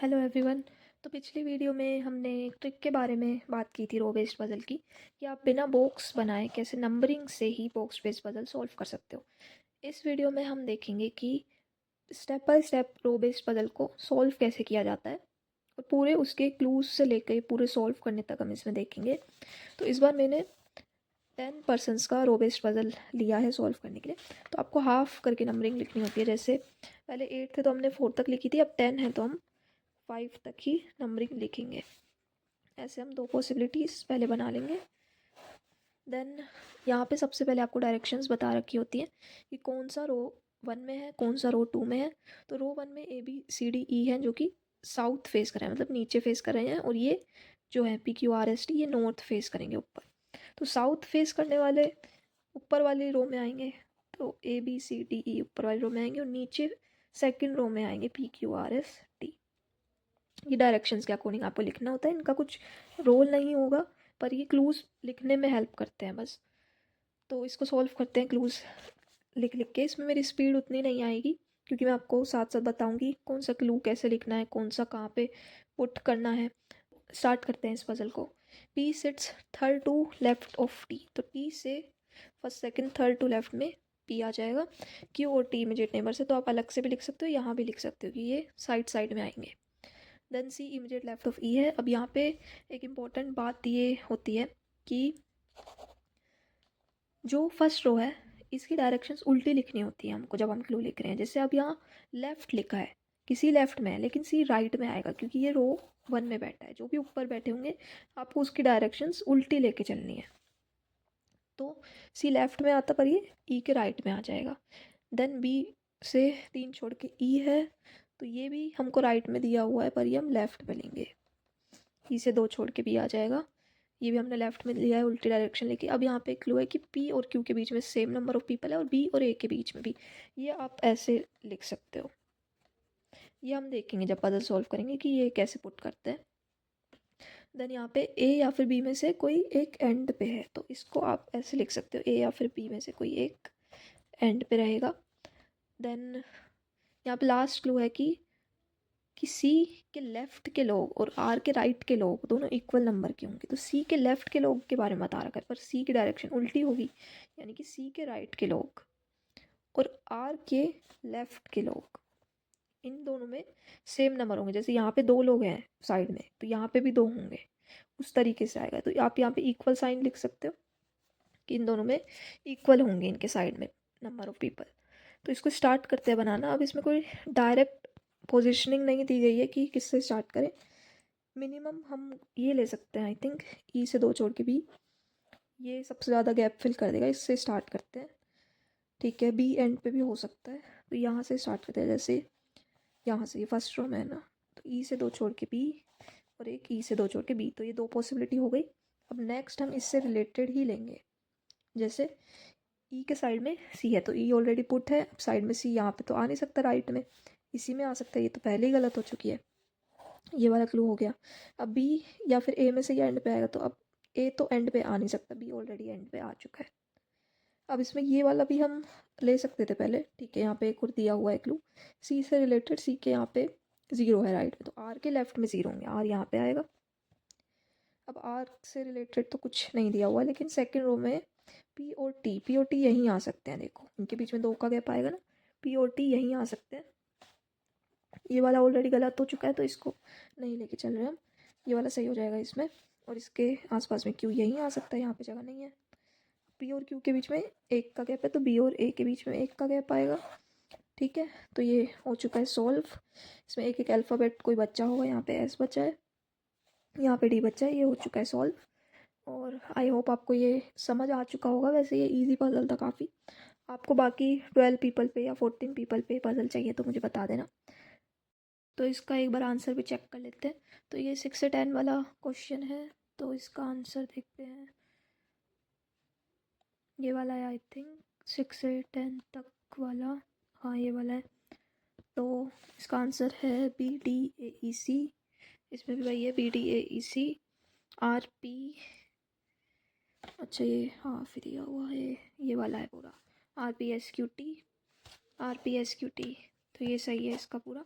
Hello everyone. तो पिछली video में हमने एक ट्रिक के बारे में बात की थी रो बेस्ड पजल की, कि आप बिना बॉक्स बनाए कैसे नंबरिंग से ही बॉक्स बेस्ड पजल सॉल्व कर सकते हो। इस वीडियो में हम देखेंगे कि step by step row based puzzle को सॉल्व कैसे किया जाता है और पूरे उसके क्लूज से लेकर पूरे सॉल्व करने तक हम इसमें देखेंगे। तो इस बार मैंने 10 पर्सन्स का रो बेस्ड पजल लिया है सॉल्व करने के लिए। तो आपको हाफ करके नंबरिंग लिखनी होती है। जैसे पहले 8 थे तो हमने 4 तक लिखी थी, अब 10 है तो हम 5 तक ही नंबरिंग लिखेंगे। ऐसे हम दो पॉसिबिलिटीज़ पहले बना लेंगे। देन यहाँ पे सबसे पहले आपको डायरेक्शंस बता रखी होती हैं कि कौन सा रो 1 में है, कौन सा रो 2 में है। तो रो 1 में ABCDE है जो कि साउथ फेस कर रहे हैं, मतलब नीचे फेस कर रहे हैं, और ये जो है PQRST ये नॉर्थ फेस करेंगे ऊपर। तो साउथ फेस करने वाले ऊपर वाली रो में आएंगे, तो ABCDE ऊपर वाली रो में आएंगे, और नीचे सेकेंड रो में आएंगे PQRST। ये डायरेक्शंस के अकॉर्डिंग आपको लिखना होता है, इनका कुछ रोल नहीं होगा, पर ये क्लूज़ लिखने में हेल्प करते हैं बस। तो इसको सॉल्व करते हैं क्लूज़ लिख लिख के। इसमें मेरी स्पीड उतनी नहीं आएगी क्योंकि मैं आपको साथ साथ बताऊंगी कौन सा क्लू कैसे लिखना है, कौन सा कहाँ पे पुट करना है। स्टार्ट करते हैं इस पजल को। P sits third to left of T, तो T से first second third to left में P आ जाएगा। Q और T इमीडिएट नेबर्स है, तो आप अलग से भी लिख सकते हो, यहाँ भी लिख सकते हो कि ये साइड साइड में आएंगे। Then C immediate left of E है। अब यहाँ पे एक इम्पॉर्टेंट बात ये होती है कि जो फर्स्ट रो है इसकी डायरेक्शंस उल्टी लिखनी होती है हमको जब हम क्लू लिख रहे हैं। जैसे अब यहाँ लेफ्ट लिखा है, किसी लेफ्ट में है, लेकिन सी राइट में आएगा क्योंकि ये रो 1 में बैठा है। जो भी ऊपर बैठे होंगे आपको उसकी डायरेक्शंस उल्टी लेके चलनी है। तो सी लेफ्ट में आता पर ये ई के राइट में आ जाएगा। देन बी से 3 छोड़ के ई है, तो ये भी हमको राइट में दिया हुआ है पर ये हम लेफ्ट में लेंगे। ई से 2 छोड़ के बी आ जाएगा, ये भी हमने लेफ्ट में लिया है उल्टी डायरेक्शन लेके। अब यहाँ पे एक क्लू है कि पी और क्यू के बीच में सेम नंबर ऑफ पीपल है और बी और ए के बीच में भी। ये आप ऐसे लिख सकते हो। ये हम देखेंगे जब पजल सॉल्व करेंगे कि ये कैसे पुट करते हैं। देन यहाँ पे ए या फिर बी में से कोई एक एंड पे है, तो इसको आप ऐसे लिख सकते हो, ए या फिर बी में से कोई एक एंड पे रहेगा। देन यहाँ पे लास्ट क्लू है कि सी के लेफ्ट के लोग और आर के राइट के लोग दोनों इक्वल नंबर के होंगे। तो सी के लेफ्ट के लोग के बारे में बता रखा है पर सी की डायरेक्शन उल्टी होगी, यानी कि सी के राइट के लोग और आर के लेफ्ट के लोग, इन दोनों में सेम नंबर होंगे। जैसे यहाँ पे 2 लोग हैं साइड में, तो यहाँ पे भी 2 होंगे, उस तरीके से आएगा। तो आप यहाँ पे इक्वल साइन लिख सकते हो कि इन दोनों में इक्वल होंगे इनके साइड में नंबर ऑफ पीपल। तो इसको स्टार्ट करते हैं बनाना। अब इसमें कोई डायरेक्ट पोजिशनिंग नहीं दी गई है कि किससे स्टार्ट करें। मिनिमम हम ये ले सकते हैं, आई थिंक ई से 2 छोड़ के बी, ये सबसे ज़्यादा गैप फिल कर देगा। इससे स्टार्ट करते हैं, ठीक है। बी एंड पे भी हो सकता है, तो यहाँ से स्टार्ट करते हैं। जैसे यहाँ से, ये फर्स्ट रो में है ना, तो ई से 2 छोड़ के बी और एक ई से 2 छोड़ के बी, तो ये 2 पॉसिबिलिटी हो गई। अब नेक्स्ट हम इससे रिलेटेड ही लेंगे। जैसे ई के साइड में सी है, तो ई ऑलरेडी पुट है, अब साइड में सी यहाँ पे तो आ नहीं सकता, राइट में इसी में आ सकता है, ये तो पहले ही गलत हो चुकी है। ये वाला क्लू हो गया। अब बी या फिर ए में से ये एंड पे आएगा, तो अब ए तो एंड पे आ नहीं सकता, बी ऑलरेडी एंड पे आ चुका है। अब इसमें ये वाला भी हम ले सकते थे पहले, ठीक है। यहाँ पे एक और दिया हुआ है क्लू, सी से रिलेटेड, सी के यहाँ पे 0 है राइट में, तो आर के लेफ्ट में 0 होंगे, आर यहाँ पे आएगा। अब आर से रिलेटेड तो कुछ नहीं दिया हुआ, लेकिन सेकेंड रो में पी और टी यहीं आ सकते हैं। देखो इनके बीच में 2 का गैप आएगा ना, पी और टी यहीं आ सकते हैं। ये वाला ऑलरेडी गलत हो चुका है तो इसको नहीं लेके चल रहे हम, ये वाला सही हो जाएगा इसमें। और इसके आसपास में क्यू यहीं आ सकता है, यहाँ पे जगह नहीं है। पी और क्यू के बीच में 1 का गैप है, तो बी और ए के बीच में 1 का गैप आएगा, ठीक है। तो ये हो चुका है सॉल्व। इसमें एक एक अल्फ़ाबेट कोई बच्चा होगा, यहाँ पे एस बचा है, यहाँ पे डी बचा है। ये हो चुका है सॉल्व। और आई होप आपको ये समझ आ चुका होगा। वैसे ये इजी पजल था काफ़ी। आपको बाकी 12 पीपल पे या 14 पीपल पे पजल चाहिए तो मुझे बता देना। तो इसका एक बार आंसर भी चेक कर लेते हैं। तो ये 6 से 10 वाला क्वेश्चन है, तो इसका आंसर देखते हैं। ये वाला है आई थिंक 6 से 10 तक वाला, हाँ ये वाला है। तो इसका आंसर है BDAEC। इसमें भी वही है, BDAEC RP, अच्छा ये हाँ फिर दिया हुआ है, ये वाला है पूरा RPSQT RPSQT। तो ये सही है इसका पूरा।